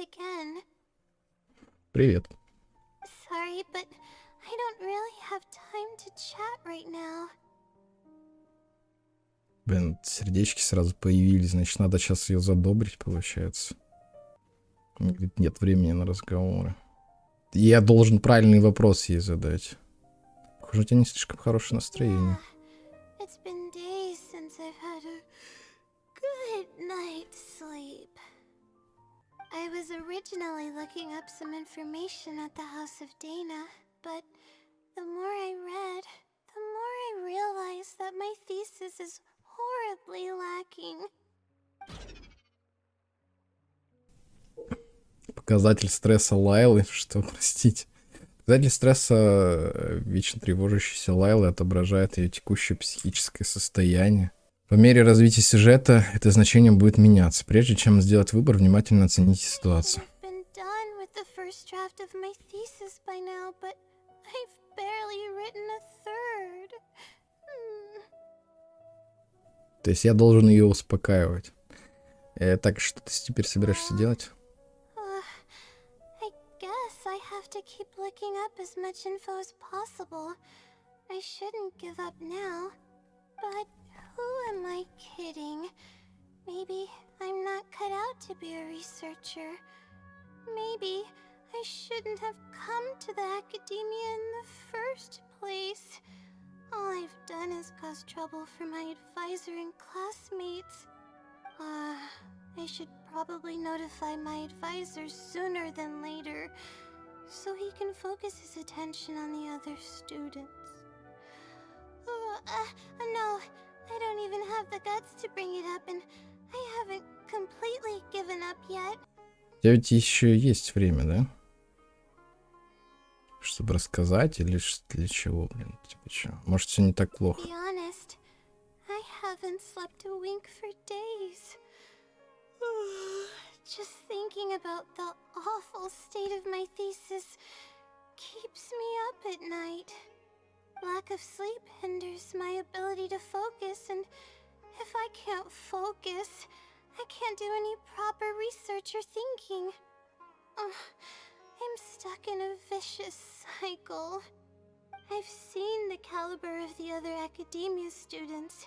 again. Привет. Sorry, but I don't really have time to chat right now. Блин, сердечки сразу появились, значит, надо сейчас ее задобрить, получается. Говорит, нет времени на разговоры. И я должен правильный вопрос ей задать. Похоже, у тебя не слишком хорошее настроение. It's been days since I've had a good night's sleep. I was originally looking up some information at the house of Dana, but the more I read, the more I realized that my thesis is horribly lacking. Показатель стресса Лайлы, что, простите. Показатель стресса вечно тревожащейся Лайлы отображает ее текущее психическое состояние. По мере развития сюжета это значение будет меняться. Прежде чем сделать выбор, внимательно оцените ситуацию. То есть я должен ее успокаивать. Так, что ты теперь собираешься делать? To keep looking up as much info as possible. I shouldn't give up now. But who am I kidding? Maybe I'm not cut out to be a researcher. Maybe I shouldn't have come to the academia in the first place. All I've done is cause trouble for my advisor and classmates. I should probably notify my advisor sooner than later, so he can focus his attention on the other students. No, I don't even have the guts to bring it up, and I haven't completely given up yet. У тебя ведь еще есть время, да? Чтобы рассказать или для чего, блин? Типа что? Может, все не так плохо? To be honest, I haven't slept a wink for days. Just thinking about the awful state of my thesis keeps me up at night. Lack of sleep hinders my ability to focus, and if I can't focus, I can't do any proper research or thinking. I'm stuck in a vicious cycle. I've seen the caliber of the other academia students.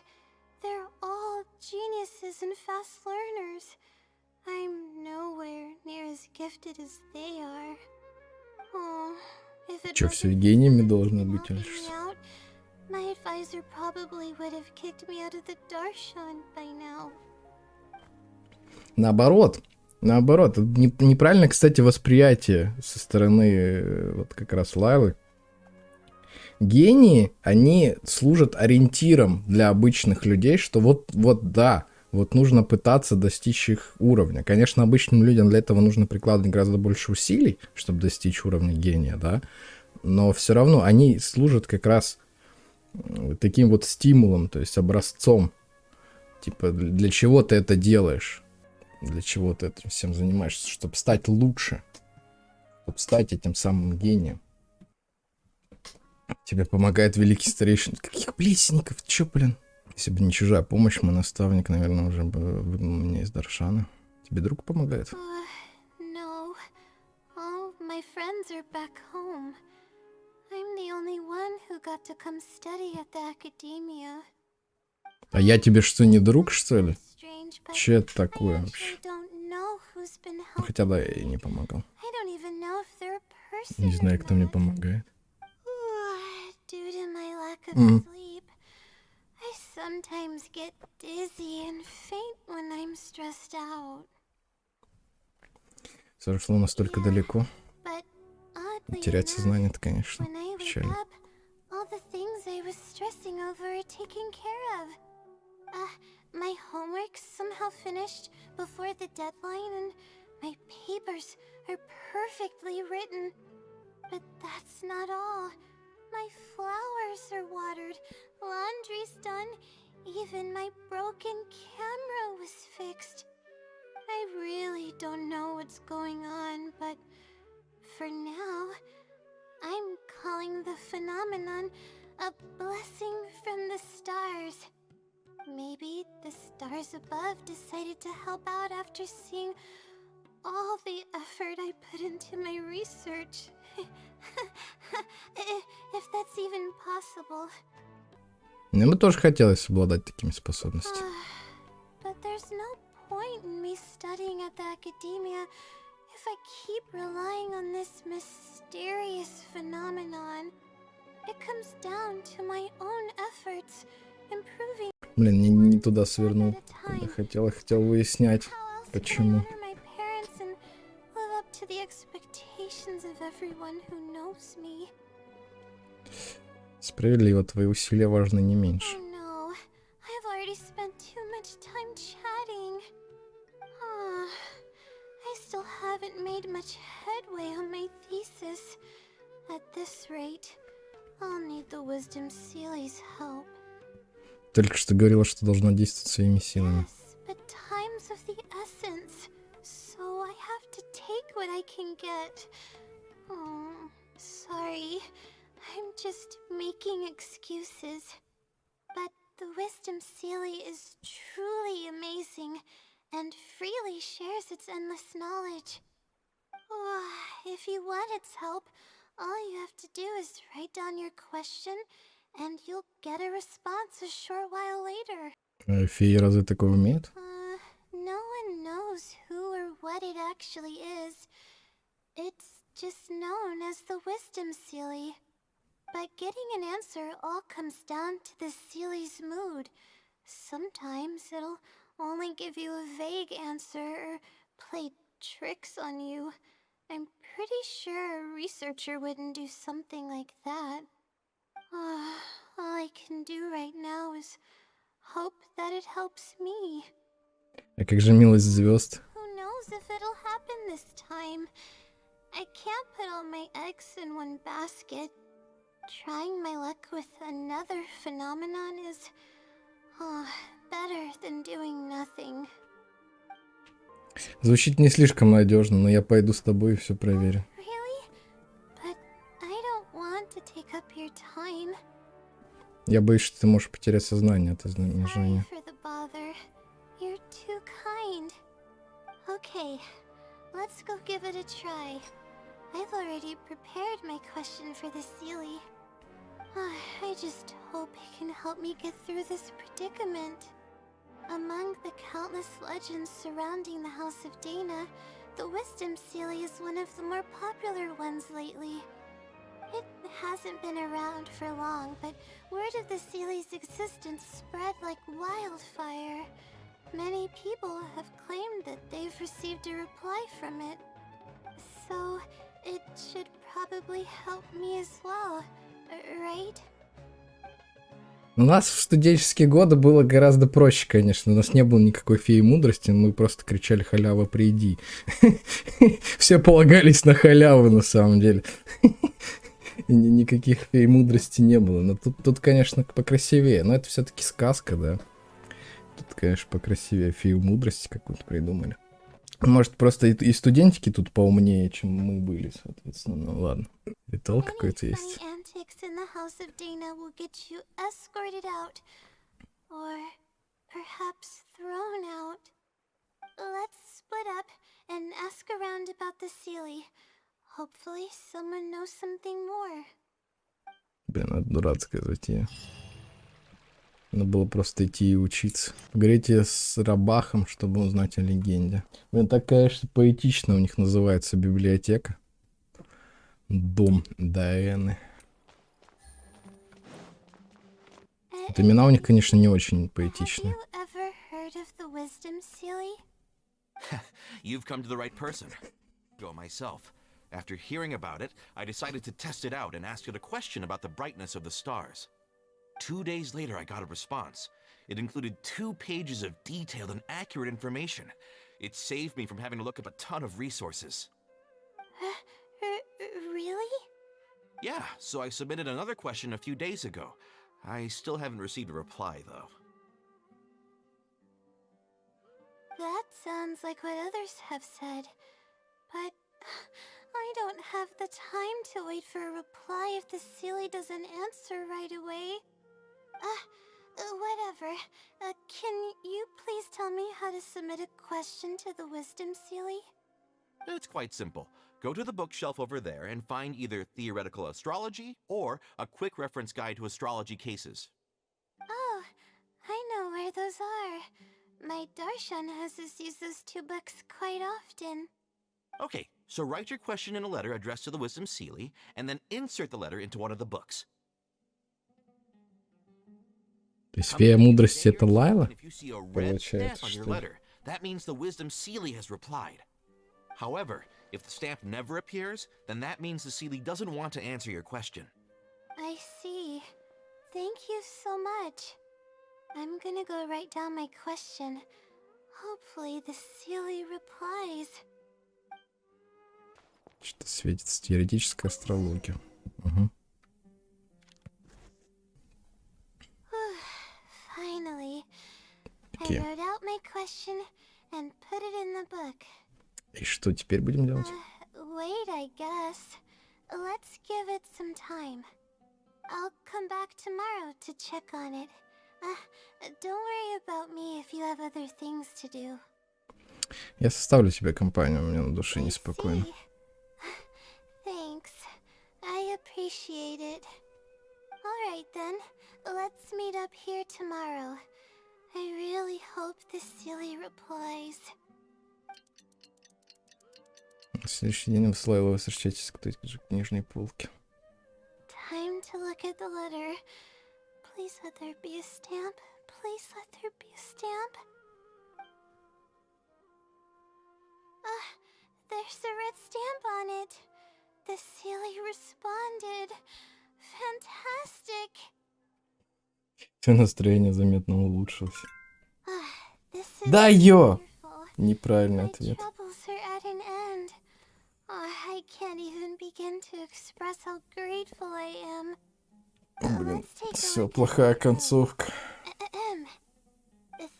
They're all geniuses and fast learners. I'm nowhere near as gifted as they are. If it Чё, все гениями должно быть? my advisor probably would have kicked me out of the Darshan by now. Наоборот, неправильно, кстати, восприятие со стороны вот как раз Лайлы. Гении, они служат ориентиром для обычных людей, что вот нужно пытаться достичь их уровня. Конечно, обычным людям для этого нужно прикладывать гораздо больше усилий, чтобы достичь уровня гения, да. Но все равно они служат как раз таким вот стимулом, то есть образцом. Типа, для чего ты это делаешь? Для чего ты этим всем занимаешься? Чтобы стать лучше. Чтобы стать этим самым гением. Тебе помогает великий старейшин. Каких плесенников? Чё, блин? Если бы не чужая помощь, мой наставник, наверное, уже бы выгнал меня из Даршана. Тебе друг помогает? No. All of my friends are back home. I'm the only one who got to come study at the academia. А я тебе что, не друг, что ли? Че это такое вообще? Ну, хотя да, я ей не помогал. Не знаю, кто мне помогает. Зашло настолько далеко. Терять сознание, это, конечно, печально. My homework somehow finished before the deadline, and my papers are perfectly written. But that's not all. My flowers are watered, laundry's done, even my broken camera was fixed. I really don't know what's going on, but for now, I'm calling the phenomenon a blessing from the stars. Maybe the stars above decided to help out after seeing all the effort I put into my research. If that's even possible. Мне бы тоже хотелось обладать такими способностями. But there's no point in me studying at the academia if I keep relying on this mysterious phenomenon. It comes down to my own efforts, improving. Блин, не туда свернул. Когда хотел выяснять, почему. My parents and live up to the expectations of everyone who knows me. Справедливо, твои усилия важны не меньше. Oh no, I've already spent too much time chatting. I still haven't made much headway on my thesis. At this rate, I'll need the wisdom Sealy's help. Только что говорила, что должна действовать своими силами. Yes, but time's of the essence, so I have to take what I can get. Oh, sorry. I'm just making excuses. But the wisdom Sealy is truly amazing and freely shares its endless knowledge. If you want its help, all you have to do is write down your question and you'll get a response a short while later. Феи разве такое умеют? No one knows who or what it actually is. It's just known as the wisdom Sealy. But getting an answer all comes down to the Sealy's mood. Sometimes it'll only give you a vague answer or play tricks on you. I'm pretty sure a researcher wouldn't do something like that. All I can do right now is hope that it helps me. А как же милость звезд? Who knows if it'll happen this time? I can't put all my eggs in one basket. Trying my luck with another phenomenon is better than doing nothing. Звучит не слишком надежно, но я пойду с тобой и все проверю. Really? But I don't want to take up your time. Я боюсь, что ты можешь потерять сознание от изнеможения. Sorry for the bother. You're too kind. Okay, let's go give it a try. I've already prepared my question for the Sealy. I just hope it can help me get through this predicament. Among the countless legends surrounding the House of Dana, the Wisdom Sealy is one of the more popular ones lately. It hasn't been around for long, but word of the Sealy's existence spread like wildfire. Many people have claimed that they've received a reply from it. So, it should probably help me as well, right? У нас в студенческие годы было гораздо проще, конечно. У нас не было никакой феи мудрости, мы просто кричали: халява, приди. Все полагались на халяву, на самом деле. Никаких фей мудрости не было. Но тут, конечно, покрасивее. Но это все-таки сказка, да. Тут, конечно, покрасивее фею мудрости какую-то придумали. Может, просто и студентики тут поумнее, чем мы были, соответственно. Ну ладно. Ритуал какой-то есть. In the House of Dana will get you escorted out, or perhaps thrown out. Let's split up and ask around about the Sealy. Hopefully, someone knows something more. Блин, это дурацкая затея. Надо было просто идти и учиться. Поговорите с Рабахом, чтобы узнать о легенде. Блин, так, конечно, поэтично у них называется библиотека. Дом Дайаны. Вот имена у них, конечно, не очень поэтичные. You've come to the right person. Go myself. After hearing about it, I decided to test it out and asked it a question about the brightness of the stars. 2 days later, I got a response. It included 2 pages of detailed and accurate information. It saved me from having to look up a ton of resources. Really? Yeah, so I submitted another question a few days ago. I still haven't received a reply, though. That sounds like what others have said, but I don't have the time to wait for a reply if the Sealy doesn't answer right away. Whatever. Can you please tell me how to submit a question to the Wisdom Sealy? It's quite simple. Go to the bookshelf over there and find either theoretical astrology or a quick reference guide to astrology cases. Oh, I know where those are. My Darshan has us use those 2 books quite often. Okay, so write your question in a letter addressed to the Wisdom Sealy, and then insert the letter into one of the books. То есть фея мудрости это Лайла? If you see a red Получается, stamp on your что ли? letter, that means the Wisdom Sealy has replied. However, if the stamp never appears, then that means the Sealy doesn't want to answer your question. I see. Thank you so much. I'm gonna go write down my question. Hopefully the Sealy replies. Что светится теоретическая астрология. Угу. Finally, Okay. I wrote out my question and put it in the book. И что теперь будем делать? Wait, I guess. Let's give it some time. I'll come back tomorrow to check on it. Don't worry about me if you have other things to do. Я составлю тебе компанию, у меня на душе I неспокойно. see. Thanks. I appreciate it. Alright then, let's meet up here tomorrow. I really hope the Sealy replies. На следующий день вы с Лайлой встречаетесь к той же книжной полке. Time to look at the letter. Please let there be a stamp. Please let there be a stamp. There's a red stamp on it. The Sealy responded. Fantastic. Все настроение заметно улучшилось. This is Да ё! wonderful. Неправильный My ответ. troubles are at an end. I can't even begin to express how grateful I am. Блин, Let's take a все, look at плохая the note. концовка.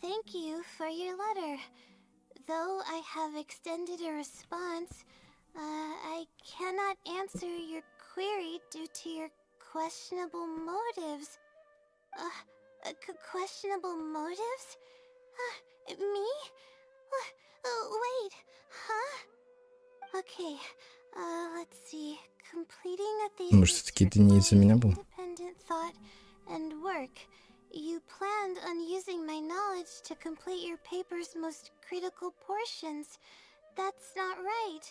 Thank you for your letter. Though I have extended a response, I cannot answer your query due to your questionable motives. Questionable motives? Me? Wait, huh? Okay, let's see. Completing a thesis Может, все-таки это не из-за меня был? independent thought and work. You planned on using my knowledge to complete your paper's most critical portions. That's not right.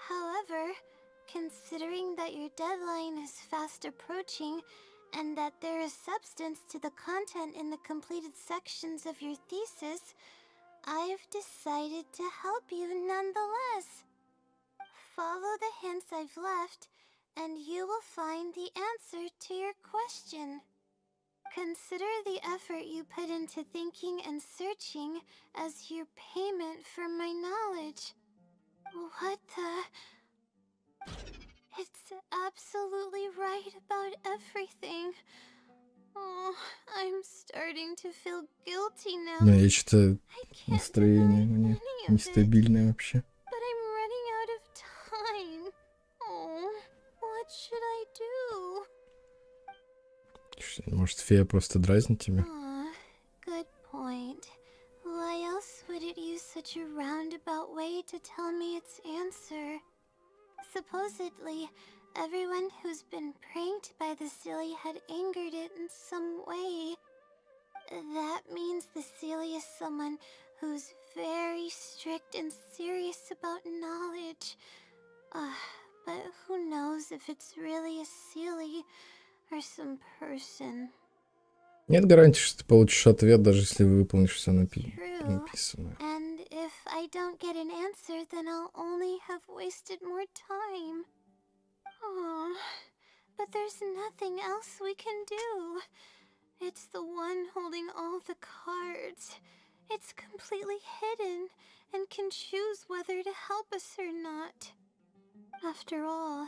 However, considering that your deadline is fast approaching and that there is substance to the content in the completed sections of your thesis, I've decided to help you nonetheless. Follow the hints I've left, and you will find the answer to your question. Consider the effort you put into thinking and searching as your payment for my knowledge. What the... It's absolutely right about everything. Oh, I'm starting to feel guilty now. Да, я что-то I can't настроение deny у меня any of it, нестабильное вообще. but I'm running out of time. Oh, what should I do? Может, фея просто дразнит тебя? Good point. Why else would it use such a roundabout way to tell me its answer? Supposedly, everyone who's been pranked by the Sealy had angered it in some way. That means the Sealy is someone who's very strict and serious about knowledge. But who knows if it's really a Sealy or some person. Нет гарантии, что ты получишь ответ, даже если выполнишь все True. написанное. And if I don't get an answer, then I'll only have wasted more time. Oh, but there's nothing else we can do. It's the one holding all the cards. It's completely hidden and can choose whether to help us or not. After all,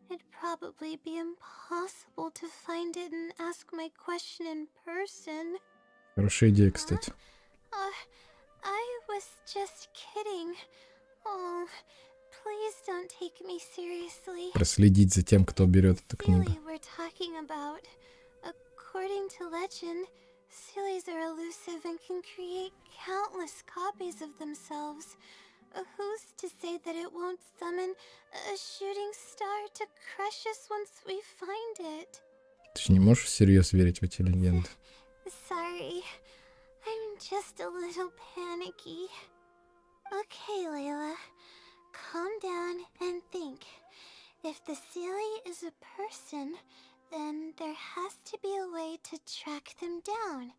it'd probably be impossible to find it and ask my question in person. Хорошая идея, кстати. I was just kidding. Oh, please don't take me seriously. Проследить за тем, кто берет эту книгу. Sealy we're talking about. According to legend, Sealys are elusive and can create countless copies of themselves. who's to say that it won't summon a shooting star to crush us once we find it? Ты же не можешь всерьез верить в эти легенды. Sorry, I'm just a little panicky. Okay, Layla, calm down and think. If the Sealy is a person, then there has to be a way to track them down.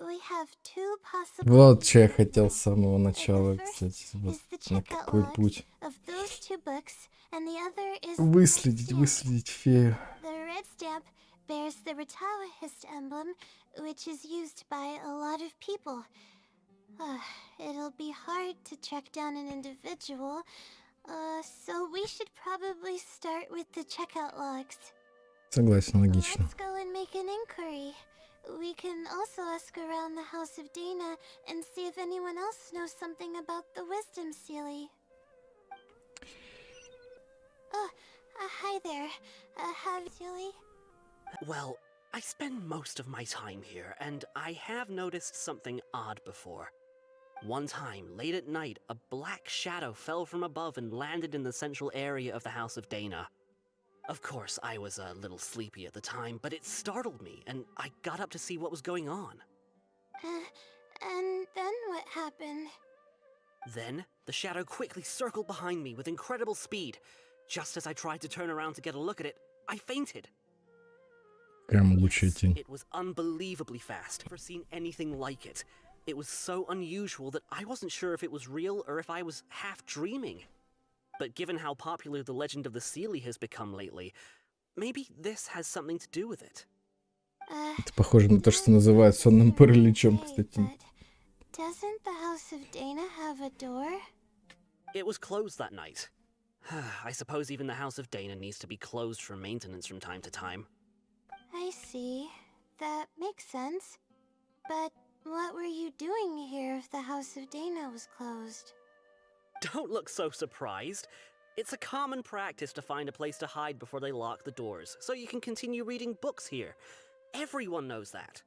We have two possible. Вот что я хотел с самого начала, кстати. Вот на какой путь. Выследить фею. The red stamp bears the Retawahist emblem, which is used by a lot of people. It'll be hard to track down an individual, so we should probably start with the checkout logs. Согласен, логично. Let's go and make an inquiry. We can also ask around the House of Dana and see if anyone else knows something about the Wisdom Sealy. Hi there. Have Sealy? Well, I spend most of my time here, and I have noticed something odd before. One time, late at night, a black shadow fell from above and landed in the central area of the House of Dana. Of course, I was a little sleepy at the time, but it startled me, and I got up to see what was going on. And then what happened? Then, the shadow quickly circled behind me with incredible speed. Just as I tried to turn around to get a look at it, I fainted. It was unbelievably fast. I've never seen anything like it. It was so unusual that I wasn't sure if it was real or if I was half dreaming. But given how popular the legend of the Sealy has become lately, maybe this has something to do with it. Это похоже на то, что называют сонным параличом, кстати. Doesn't the House of Dana have a door? It was closed that night. I suppose even the House of Dana needs to be closed for maintenance from time to time. I see. That makes sense. But what were you doing here if the House of Dana was closed? Don't look so surprised. It's a common practice to find a place to hide before they lock the doors, so you can continue reading books here. Everyone knows that.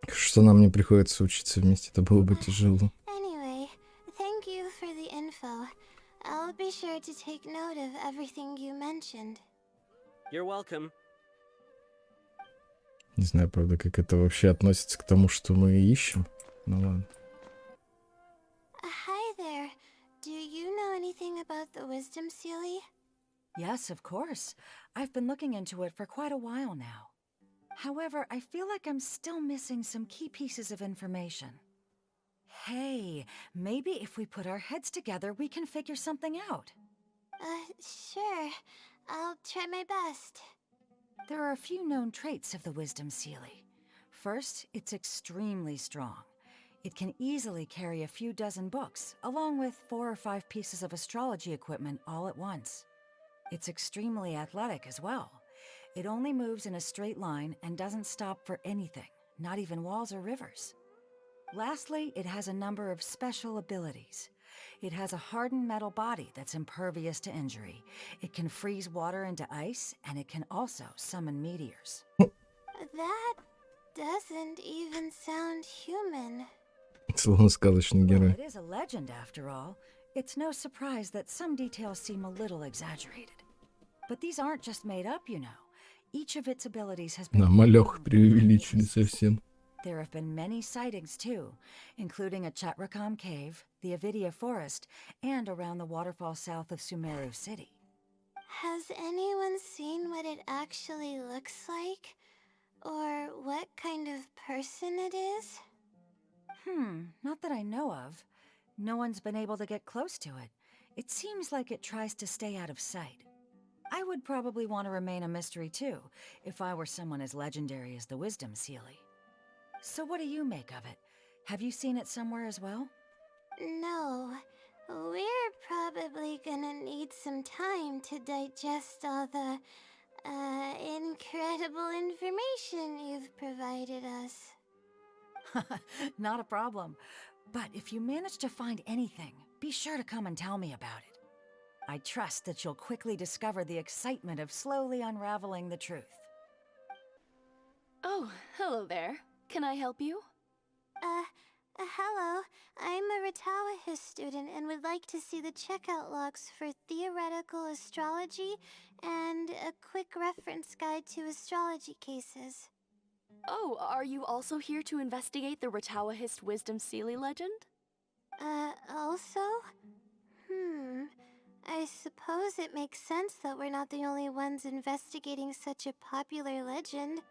Что нам не приходится учиться вместе, это было бы тяжело. Anyway, thank you for the info. I'll be sure to take note of everything you mentioned. You're welcome. Не знаю, правда, как это вообще относится к тому, что мы ищем. Ну ладно. Hi there. Do you know anything about the Wisdom Sealy? Yes, of course. I've been looking into it for quite a while now. However, I feel like I'm still missing some key pieces of information. Hey, maybe if we put our heads together, we can figure something out. Sure. I'll try my best. There are a few known traits of the Wisdom Sealy. First, it's extremely strong. It can easily carry a few dozen books, along with 4 or 5 pieces of astrology equipment all at once. It's extremely athletic as well. It only moves in a straight line and doesn't stop for anything, not even walls or rivers. Lastly, it has a number of special abilities. It has a hardened metal body that's impervious to injury. It can freeze water into ice, and it can also summon meteors. That doesn't even sound human. Словно сказочный герой. Well, it is a legend after all. It's no surprise that some details seem a little exaggerated. But these aren't just made up, you know. Each of its abilities has been... Да, малёх преувеличили совсем. There have been many sightings too, including at Chatrakam Cave, the Avidia Forest, and around the waterfall south of Sumeru City. Has anyone seen what it actually looks like? Or what kind of person it is? Not that I know of. No one's been able to get close to it. It seems like it tries to stay out of sight. I would probably want to remain a mystery too, if I were someone as legendary as the Wisdom Sealy. So what do you make of it? Have you seen it somewhere as well? No. We're probably gonna need some time to digest all the, incredible information you've provided us. Not a problem. But if you manage to find anything, be sure to come and tell me about it. I trust that you'll quickly discover the excitement of slowly unraveling the truth. Oh, hello there. Can I help you? Hello. I'm a His student and would like to see the checkout logs for theoretical astrology and a quick reference guide to astrology cases. Oh, are you also here to investigate the Ratawahist Wisdom Sealy legend? Also? I suppose it makes sense that we're not the only ones investigating such a popular legend.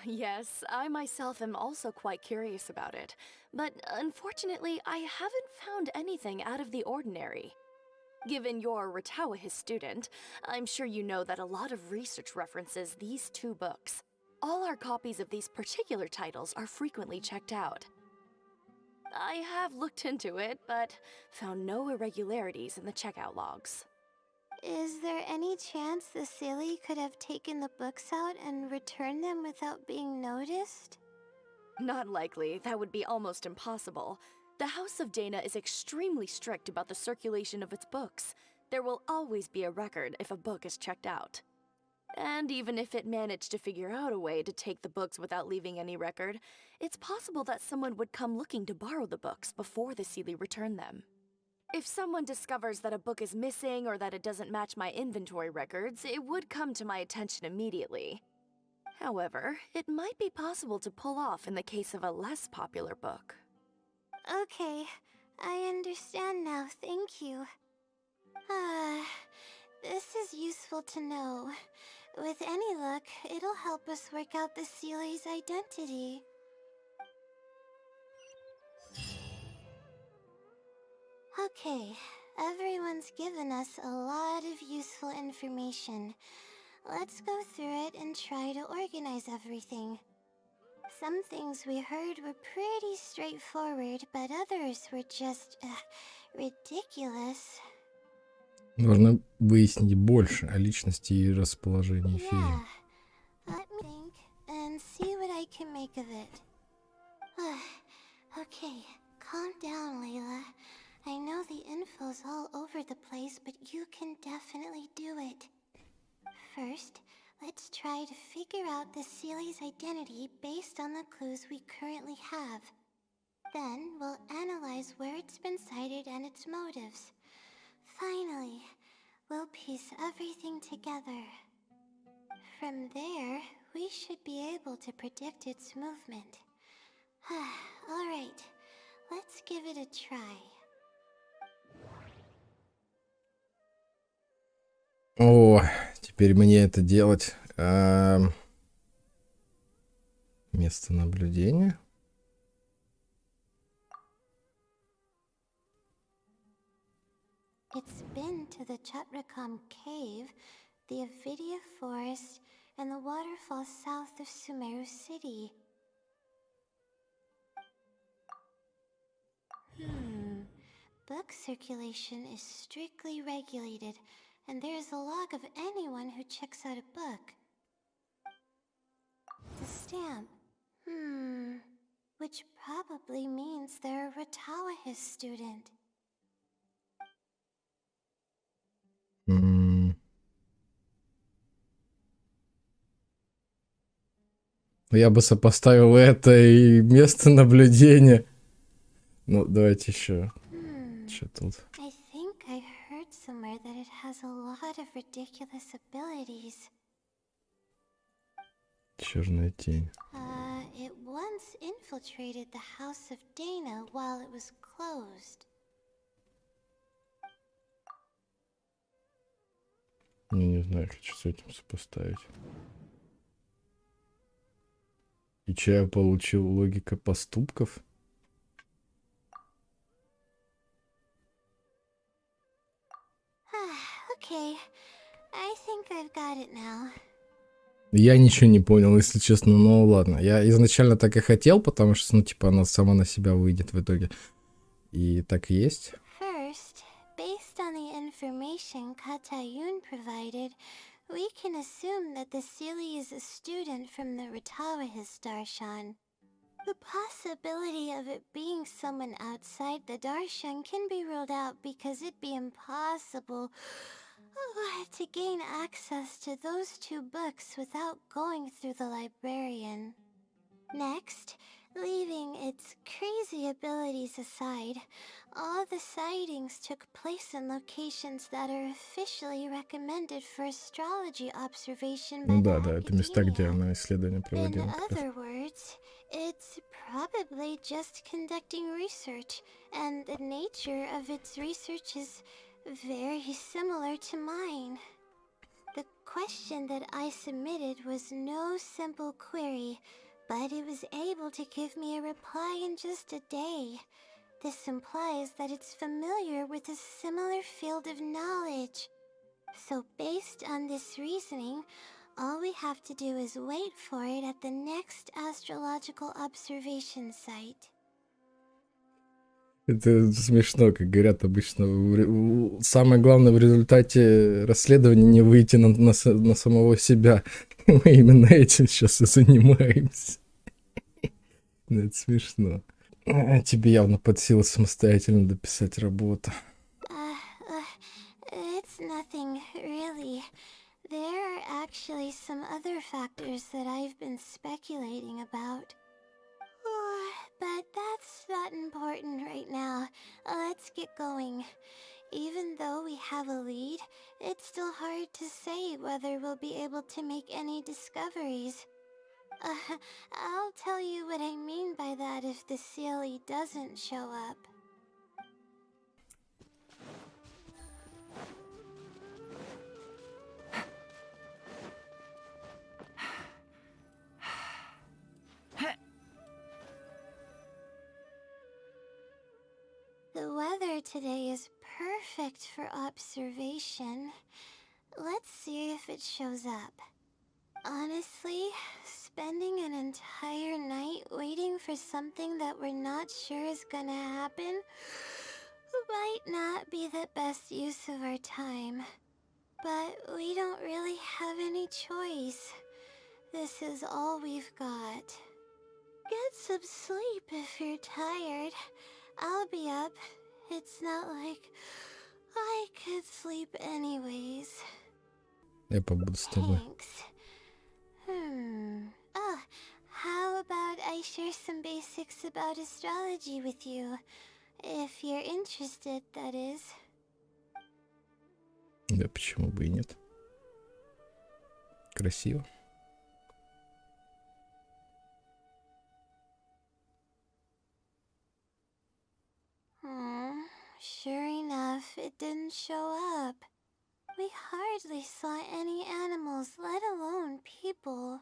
Yes, I myself am also quite curious about it, but unfortunately I haven't found anything out of the ordinary. Given you're a Ratawahist student, I'm sure you know that a lot of research references these two books. All our copies of these particular titles are frequently checked out. I have looked into it, but found no irregularities in the checkout logs. Is there any chance the Sealy could have taken the books out and returned them without being noticed? Not likely. That would be almost impossible. The House of Dana is extremely strict about the circulation of its books. There will always be a record if a book is checked out. And even if it managed to figure out a way to take the books without leaving any record, it's possible that someone would come looking to borrow the books before the Sealy returned them. If someone discovers that a book is missing or that it doesn't match my inventory records, it would come to my attention immediately. However, it might be possible to pull off in the case of a less popular book. Okay, I understand now, thank you. This is useful to know. With any luck, it'll help us work out the Sealy's identity. Okay, everyone's given us a lot of useful information. Let's go through it and try to organize everything. Some things we heard were pretty straightforward, but others were just ridiculous. Нужно выяснить больше о личности и расположении Yeah, феи. let me think and see what I can make of it. Okay, calm down, Layla. I know the info's all over the place, but you can definitely do it. First, let's try to figure out the Sealy's identity based on the clues we currently have. Then, we'll analyze where it's been sighted and its motives. Finally, we'll piece everything together. From there, we should be able to predict its movement. Alright, let's give it a try. О, теперь мне это делать. Место наблюдения. It's been to the Chatrakham Cave, the Avidya Forest, and the waterfall south of Sumeru City. Book circulation is strictly regulated, and there is a log of anyone who checks out a book. The stamp. Which probably means they're a Ratawahist student. Я бы сопоставил это и место наблюдения. Ну, давайте еще. Что тут? I think I heard somewhere that it has a lot of ridiculous abilities. Черная тень. It once infiltrated the House of Dana while it was closed. Не знаю, хочу с этим сопоставить. И что я получил? Логика поступков? Okay, I think I've got it now. Я ничего не понял, если честно, ну ладно. Я изначально так и хотел, потому что, ну, типа, она сама на себя выйдет в итоге. И так и есть. First, based on the information Katayun provided, we can assume that the Sealy is a student from the Ratawahist Darshan. The possibility of it being someone outside the Darshan can be ruled out because it'd be impossible to gain access to those two books without going through the librarian. Next, Leaving its crazy abilities aside, all the sightings took place in locations that are officially recommended for astrology observation by Ну the да, да, это места, где academia. она исследования In проводила как раз. other words, it's probably just conducting research, and the nature of its research is very similar to mine. The question that I submitted was no simple query, but it was able to give me a reply in just a day. This implies that it's familiar with a similar field of knowledge. So based on this reasoning, all we have to do is wait for it at the next astrological observation site. Это смешно, как говорят обычно. Самое главное в результате расследования не выйти на самого себя. Мы именно этим сейчас и занимаемся. Это смешно. Тебе явно под силу самостоятельно дописать работу. It's nothing, really. There are actually some other factors that I've been speculating about. But that's not important right now. Let's get going. Even though we have a lead, it's still hard to say whether we'll be able to make any discoveries. I'll tell you what I mean by that if the Sealy doesn't show up. The weather today is perfect for observation. Let's see if it shows up. Honestly, spending an entire night waiting for something that we're not sure is gonna happen might not be the best use of our time. But we don't really have any choice. This is all we've got. Get some sleep if you're tired. I'll be up. It's not like I could sleep anyways. Я побуду с тобой. Thanks. Oh, how about I share some basics about astrology with you? If you're interested, that is. Да почему бы и нет? Красиво. Sure enough, it didn't show up. We hardly saw any animals, let alone people.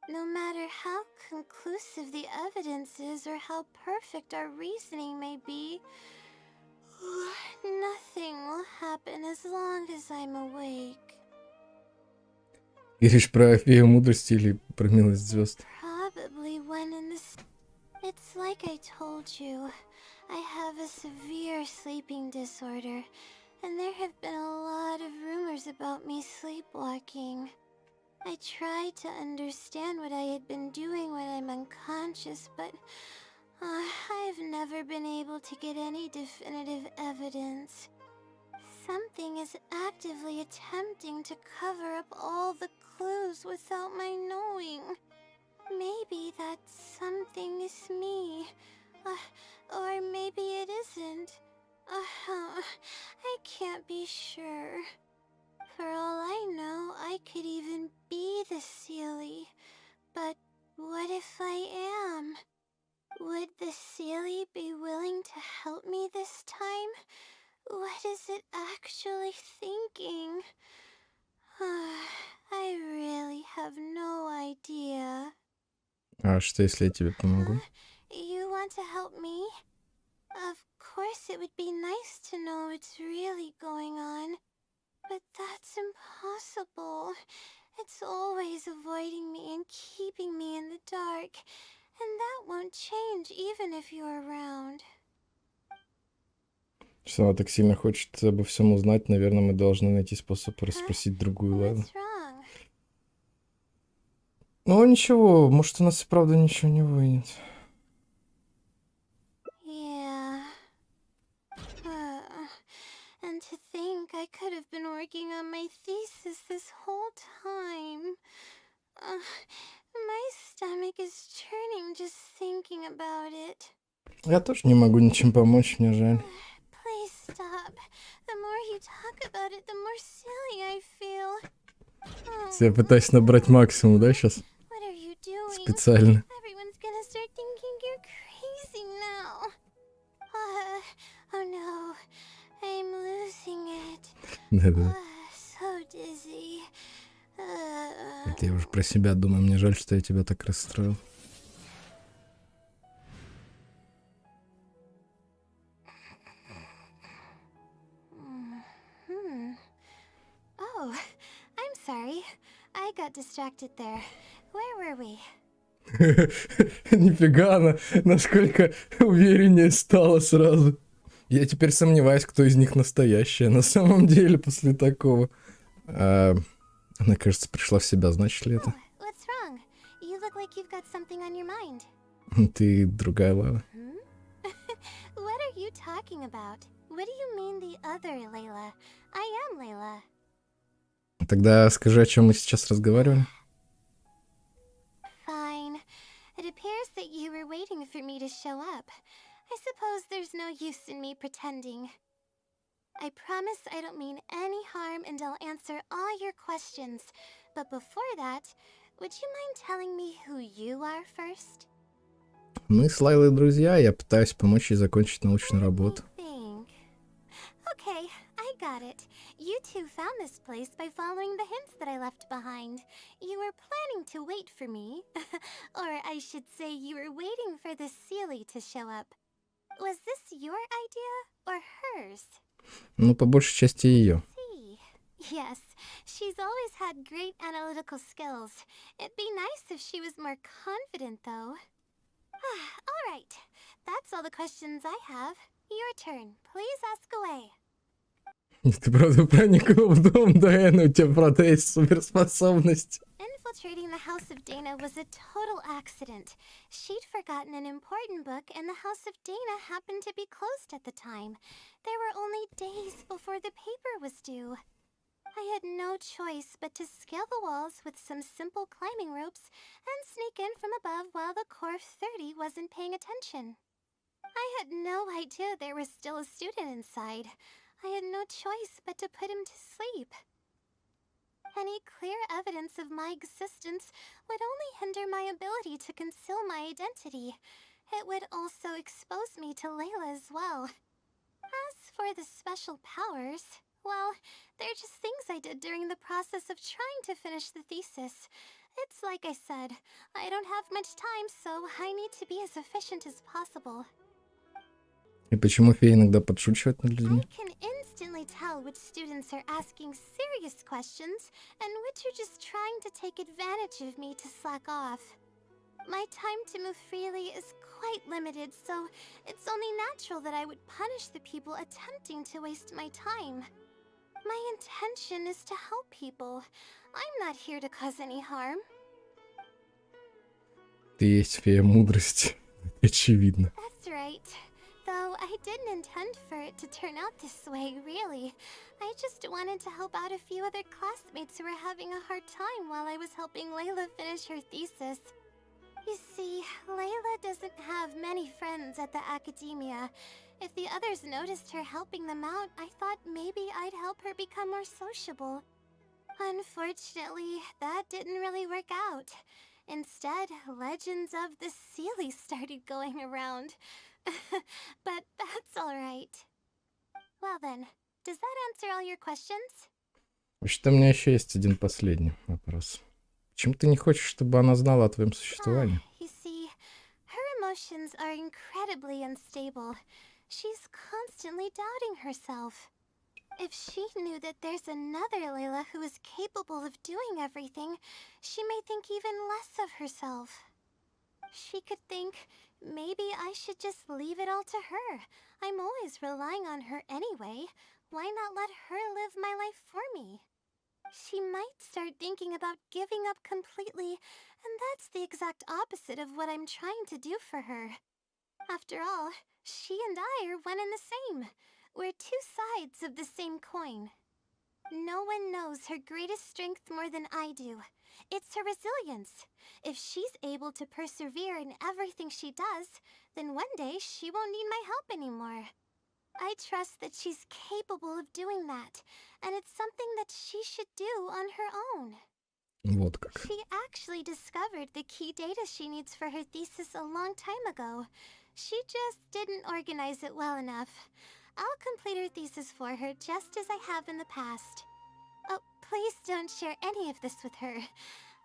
No matter how conclusive the evidence is or how perfect our reasoning may be, nothing will happen as long as I'm awake. Говоришь про фею мудрости или про милость звезд? Probably one in the... It's like I told you. I have a severe sleeping disorder, and there have been a lot of rumors about me sleepwalking. I tried to understand what I had been doing when I'm unconscious, but I've never been able to get any definitive evidence. Something is actively attempting to cover up all the clues without my knowing. Maybe that something is me. Or maybe it isn't. I can't be sure. For all I know, I could even be the Sealy. But what if I am? Would the Sealy be willing to help me this time? What is it actually thinking? I really have no idea. А что, если я тебе помогу? You want to help me? Of course it would be nice to know what's really going on. But that's impossible. It's always avoiding me and keeping me in the dark. And that won't change even if you're around. Если она так сильно хочет обо всем узнать, наверное, мы должны найти способ расспросить другую Лайлу. What's wrong? Ну, ничего, может, у нас и правда ничего не выйдет. Yeah. And to think I could have been working on my thesis this whole time. My stomach is churning just thinking anything about it. Я тоже не могу ничем помочь, мне жаль. Please stop. The more you talk about it, the more silly I feel. Я пытаюсь набрать максимум, да, сейчас? What are you doing? Специально. Everyone's gonna start thinking you're crazy now. Oh no, I'm losing it. Да-да. So dizzy. Это я уже про себя думаю, мне жаль, что я тебя так расстроил. Oh, I'm sorry. I got distracted there. Where were we? Нифига она, насколько увереннее стала сразу. Я теперь сомневаюсь, кто из них настоящая на самом деле после такого. Она, кажется, пришла в себя, значит ли это? What's wrong? You look like you've got something on your mind. Ты другая Лайла. What are you talking about? What do you mean the other Layla? I am Layla. Тогда скажи, о чем мы сейчас разговаривали. Fine. It appears that you were waiting for me to show up. I suppose there's no use in me pretending. I promise I don't mean any harm and I'll answer all your questions. But before that, would you mind telling me who you are first? Мы с Лайлой друзья, я пытаюсь помочь ей закончить научную работу. Think. Okay, I got it. You two found this place by following the hints that I left behind. You were planning to wait for me. Or I should say you were waiting for the Sealy to show up. Was this your idea or hers? Ну, по большей части ее. See. Yes, she's always had great analytical skills. It'd be nice if she was more confident, though. All right, that's all the questions I have. Your turn. Please ask away. Ты правда проникла в дом Дайана, у тебя правда есть суперспособность. Infiltrating the House of Dana was a total accident. She'd forgotten an important book, and the House of Dana happened to be closed at the time. There were only days before the paper was due. I had no choice but to scale the walls with some simple climbing ropes and sneak in from above while the Core 30 wasn't paying attention. I had no idea there was still a student inside. I had no choice but to put him to sleep. Any clear evidence of my existence would only hinder my ability to conceal my identity. It would also expose me to Layla as well. As for the special powers, well, they're just things I did during the process of trying to finish the thesis. It's like I said, I don't have much time, so I need to be as efficient as possible. И почему фея иногда подшучивает над I людьми? can instantly tell which students are asking serious questions and which are just trying to take advantage of me to slack off. My time to move freely is quite limited, so it's only natural that I would punish the people attempting to waste my time. My intention is to help people. I'm not here to cause any harm. Ты есть фея мудрости. Очевидно. That's right. Though I didn't intend for it to turn out this way, really. I just wanted to help out a few other classmates who were having a hard time while I was helping Layla finish her thesis. You see, Layla doesn't have many friends at the academia. If the others noticed her helping them out, I thought maybe I'd help her become more sociable. Unfortunately, that didn't really work out. Instead, legends of the Sealy started going around. But that's alright. Well then, does that answer all your questions? Вообще-то у меня еще есть один последний вопрос. Почему ты не хочешь, чтобы она знала о твоем существовании? You see, her emotions are incredibly unstable. She's constantly doubting herself. If she knew that there's another Layla who is capable of doing everything, she may think even less of herself. She could think, maybe I should just leave it all to her. I'm always relying on her anyway. Why not let her live my life for me? She might start thinking about giving up completely, and that's the exact opposite of what I'm trying to do for her. After all, she and I are one and the same. We're two sides of the same coin. No one knows her greatest strength more than I do. It's her resilience. If she's able to persevere in everything she does, then one day she won't need my help anymore. I trust that she's capable of doing that, and it's something that she should do on her own. Вот как. She actually discovered the key data she needs for her thesis a long time ago. She just didn't organize it well enough. I'll complete her thesis for her just as I have in the past. Oh, please don't share any of this with her.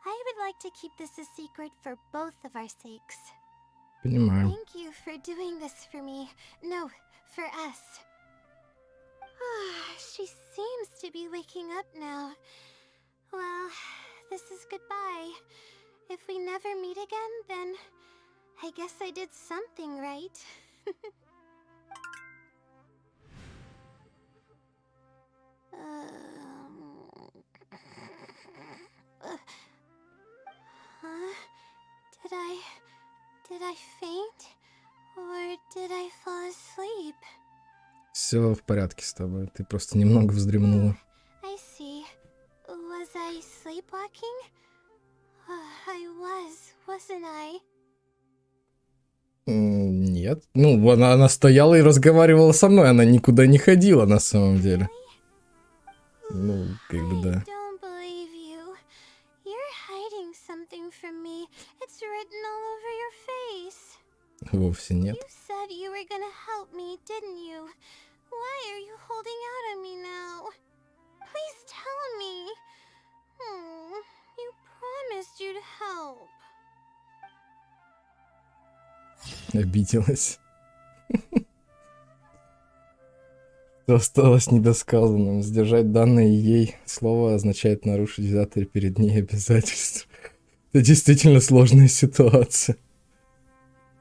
I would like to keep this a secret for both of our sakes. Понимаю. Thank you for doing this for me. No, for us. She seems to be waking up now. Well, this is goodbye. If we never meet again, then I guess I did something right. Huh? Did I faint? Or did I fall asleep? Все в порядке с тобой. Ты просто немного вздремнула. I see. Was I sleepwalking? I was, wasn't I? Нет. Ну, она стояла и разговаривала со мной. Она никуда не ходила на самом деле. Ну, как бы да. I don't believe you. You're hiding something from me. It's written all over your face. Vовсе нет. You said you were gonna help me, didn't you? Why are you holding out on me now? Please tell me. You promised you'd help. Обиделась. Что осталось недосказанным. Сдержать данное ей слово означает нарушить взятые перед ней обязательства. Это действительно сложная ситуация.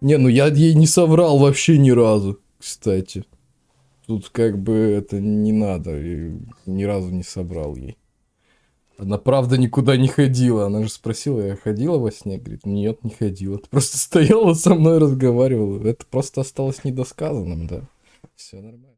Не, ну я ей не соврал вообще ни разу, кстати. Тут как бы это не надо. И ни разу не соврал ей. Она правда никуда не ходила. Она же спросила, я ходила во сне? Говорит, нет, не ходила. Ты просто стояла со мной, разговаривала. Это просто осталось недосказанным, да. Все нормально.